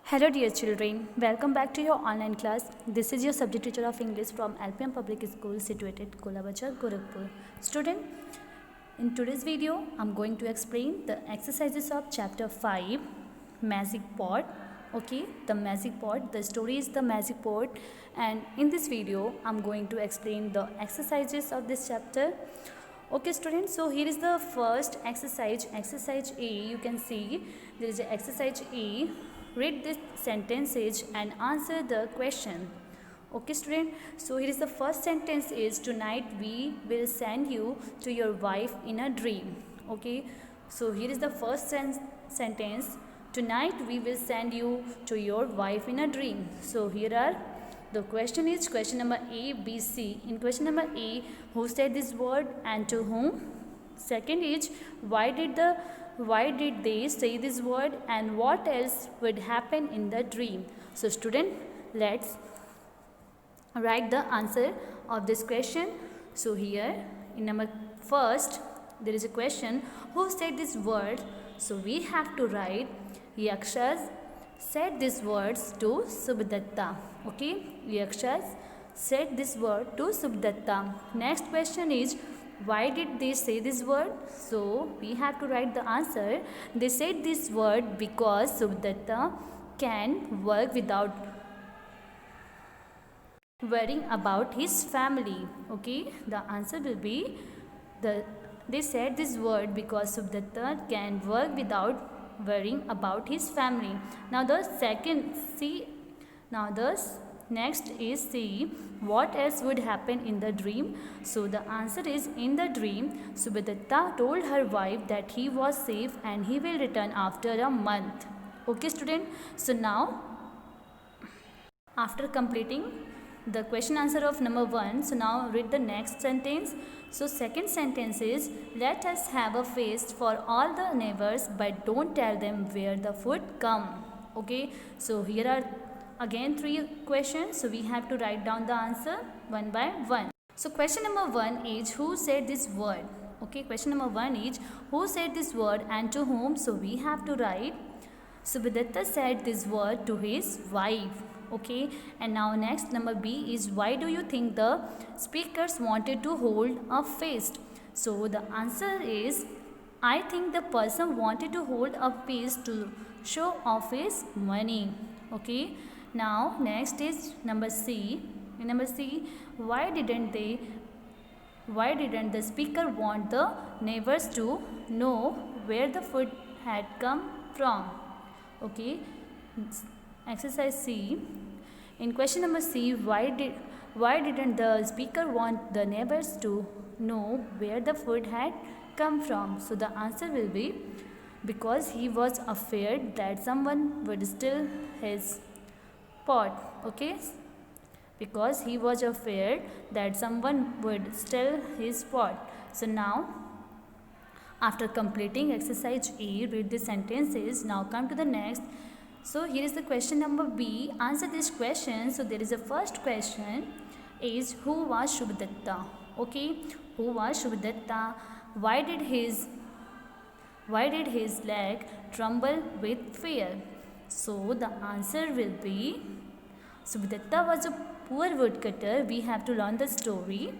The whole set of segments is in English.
Hello dear children, welcome back to your online class. This is your subject teacher of English from LPM Public School situated Kolabachar, Gorakhpur. Student, in today's video, I'm going to explain the exercises of chapter 5, Magic Pot. Okay, the Magic Pot, the story is the Magic Pot, and in this video, I'm going to explain the exercises of this chapter. Okay students, so here is the first exercise, exercise A. You can see there is a exercise A. Read this sentences and answer the question. Okay student, so here is the first sentence is tonight we will send you to your wife in a dream. Okay, so here is the first sentence, tonight we will send you to your wife in a dream. So here are the question is question number A, B, C. In question number A, who said this word and to whom? Second is why did they say this word and what else would happen in the dream? So student, let's write the answer of this question. So here in number first there is a question, who said this word? So we have to write Yakshas said these words to Subhadatta. Okay, Yakshas said this word to Subhadatta. Next question is, why did they say this word? So we have to write the answer. They said this word because Subhadatta can work without worrying about his family. Okay, the answer will be they said this word because Subhadatta can work without worrying about his family. Now the second C. Now the next is C. What else would happen in the dream? So the answer is, in the dream, Subhadatta told her wife that he was safe and he will return after a month. Okay student. So now after completing the question answer of number 1, so now read the next sentence. So second sentence is, let us have a feast for all the neighbors but don't tell them where the food come. Okay, so here are again 3 questions, so we have to write down the answer one by one. So question number 1 is, who said this word? Okay, question number 1 is, who said this word and to whom? So we have to write Subhadatta said this word to his wife. Okay, and now next number B is, why do you think the speakers wanted to hold a feast? So the answer is, I think the person wanted to hold a feast to show off his money. Okay, now next is number C. In number C, why didn't the speaker want the neighbors to know where the food had come from? Okay, exercise C. In question number C, why didn't the speaker want the neighbors to know where the food had come from? So the answer will be, because he was afraid that someone would steal his pot. Okay, because he was afraid that someone would steal his pot. So now after completing exercise A, read the sentences. Now come to the next. So here is the question number B. Answer this question. So there is a first question is, who was Subhadatta? Okay, who was Subhadatta? Why did his leg tremble with fear? So the answer will be, Subhadatta was a poor woodcutter. We have to learn the story.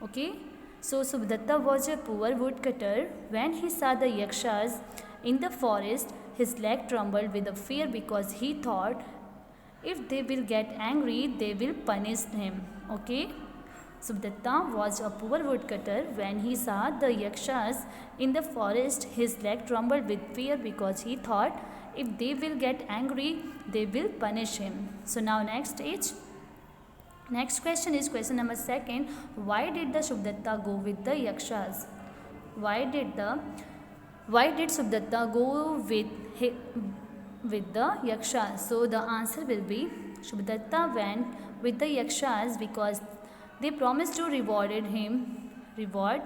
Okay, so Subhadatta was a poor woodcutter. When he saw the Yakshas in the forest, his leg trembled with fear because he thought if they will get angry, they will punish him. Okay, Subhadatta was a poor woodcutter. When he saw the Yakshas in the forest, his leg trembled with fear because he thought if they will get angry, they will punish him. So now next question is question number 2. Why did the Subhadatta go with the Yakshas? Why did Subhadatta go with the Yakshas? So the answer will be, Subhadatta went with the Yakshas because they promised to reward him well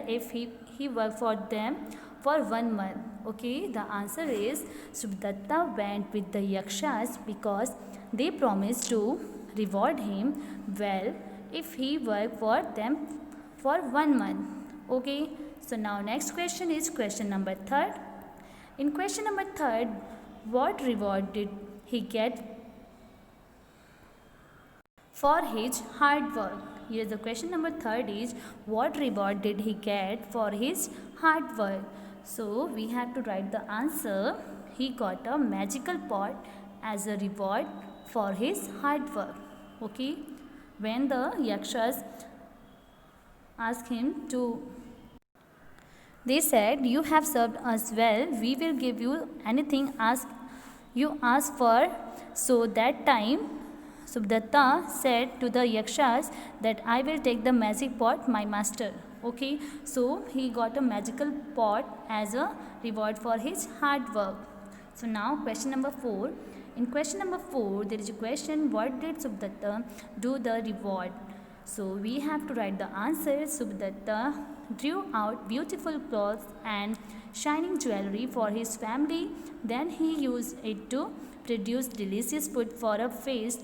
if he worked for them for 1 month. Okay, the answer is, Subhadatta went with the Yakshas because they promised to reward him well if he worked for them for 1 month. Okay, so now next question is question number 3. In question number 3, what reward did he get for his hard work? Here is the question number third is, what reward did he get for his hard work? So we have to write the answer. He got a magical pot as a reward for his hard work. Okay. When the yakshas asked him to, they said, you have served us well, we will give you anything you ask for. So that time Subhadatta said to the yakshas that I will take the magic pot, my master. Okay, so he got a magical pot as a reward for his hard work. So now question number 4. In question number 4, there is a question, what did Subhadatta do the reward? So we have to write the answer. Subhadatta drew out beautiful clothes and shining jewelry for his family. Then he used it to produce delicious food for a feast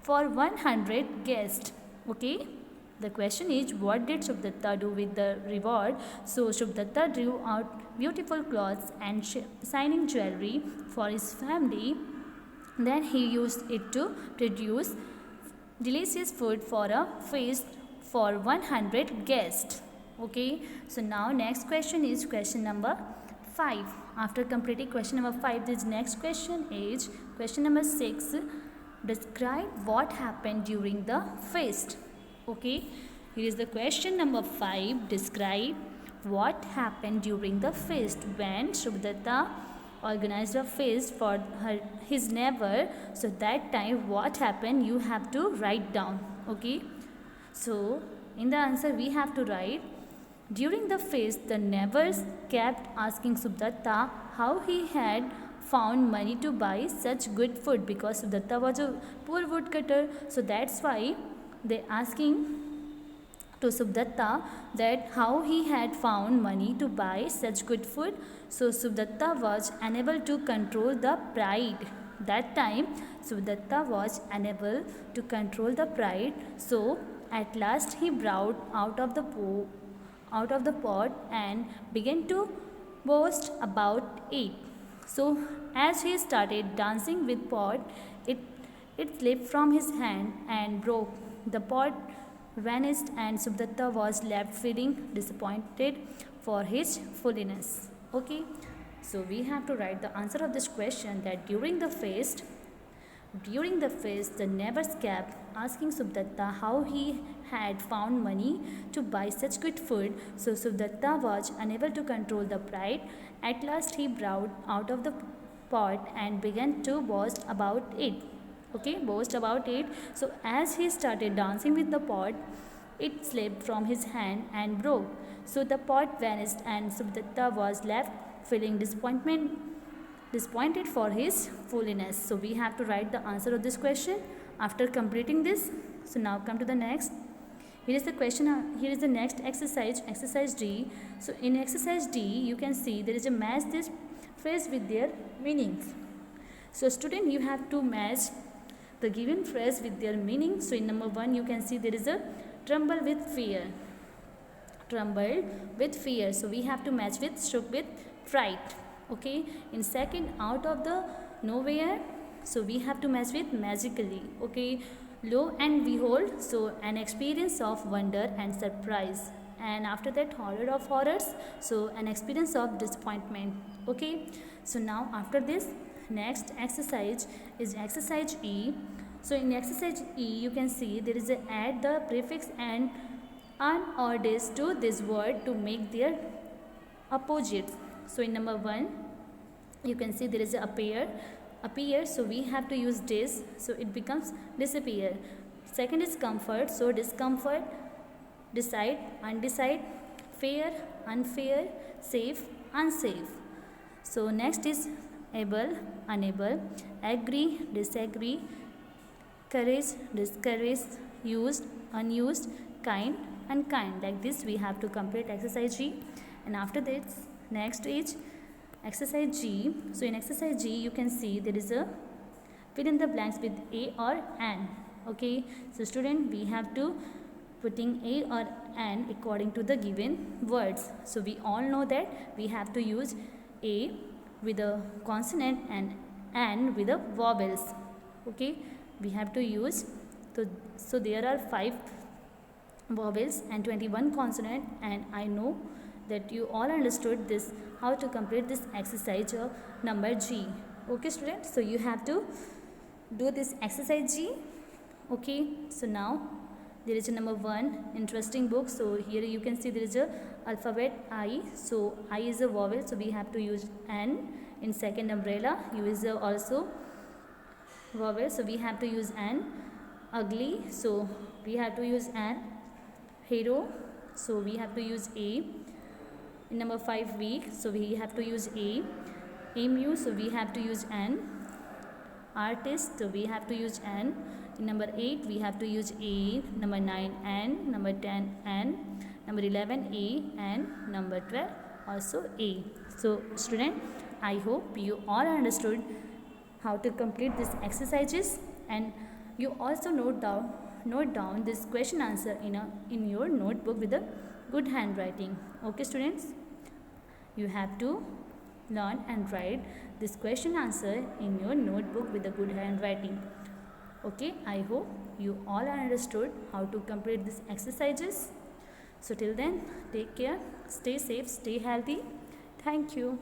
for 100 guests. Okay. The question is, what did Subhadatta do with the reward? So Subhadatta drew out beautiful clothes and shining jewelry for his family. Then he used it to produce delicious food for a feast for 100 guests. Okay. So now next question is question number 5. After completing question number 5, this next question is question number 6. Describe what happened during the feast. Okay. Here is the question number 5. Describe what happened during the feast. When Subhadatta organized a feast for his neighbor, so that time what happened you have to write down. Okay. So in the answer we have to write, during the feast the neighbors kept asking Subhadatta how he had found money to buy such good food, because Subhadatta was a poor woodcutter. So that's why they asking to Subhadatta that how he had found money to buy such good food. So Subhadatta was unable to control the pride. That time Subhadatta was unable to control the pride. So at last he brought out of the pot and began to boast about it. So as he started dancing with pot, it slipped from his hand and broke. The pot vanished and Subhadatta was left feeling disappointed for his foolishness. Okay. So we have to write the answer of this question, that during the feast, the neighbors kept asking Subhadatta how he had found money to buy such good food. So Subhadatta was unable to control the pride. At last he brought out of the pot and began to boast about it. Okay, boast about it. So as he started dancing with the pot, it slipped from his hand and broke. So the pot vanished and Subhadatta was left feeling disappointed for his foolishness. So we have to write the answer of this question after completing this. So now come to the next. Here is the question. Here is the next exercise, exercise D. So in exercise D, you can see there is a match this phrase with their meanings. So student, you have to match the given phrase with their meaning. So in number 1, you can see there is a tremble with fear. Trembled with fear. So we have to match with shook with fright. Okay. In second, out of the nowhere. So we have to match with magically. Okay. Lo and behold. So an experience of wonder and surprise. And after that, horror of horrors. So an experience of disappointment. Okay. So now after this, next exercise is exercise E. So in exercise E, you can see there is a add the prefix and an or this to this word to make their opposites. So in number 1, you can see there is a appear. So we have to use this. So it becomes disappear. Second is comfort. So discomfort, decide, undecide, fair, unfair, safe, unsafe. So next is able, unable, agree, disagree, courage, discourage, used, unused, kind, unkind. Like this we have to complete exercise G. And after this, next is exercise G. So in exercise G, you can see there is a fill in the blanks with A or an. Okay. So student, we have to putting A or an according to the given words. So we all know that we have to use A with a consonant and with a vowels. Okay, we have to use, so there are 5 vowels and 21 consonant, and I know that you all understood this, how to complete this exercise number G. Okay students, so you have to do this exercise G. Okay, so now there is a number 1 interesting book. So here you can see there is a alphabet I. So I is a vowel, so we have to use N. In second umbrella U is also vowel, so we have to use N. Ugly, so we have to use N. Hero, so we have to use A. In number 5 week, so we have to use A. Emu, so we have to use N. Artist, so we have to use N. In number 8 we have to use A. Number 9 N. Number 10 N. Number 11 A, and number 12 also A. So student, I hope you all understood how to complete these exercises, and you also note down this question answer in your notebook with a good handwriting. Okay students, you have to learn and write this question answer in your notebook with a good handwriting. Okay, I hope you all understood how to complete these exercises. So till then, take care, stay safe, stay healthy. Thank you.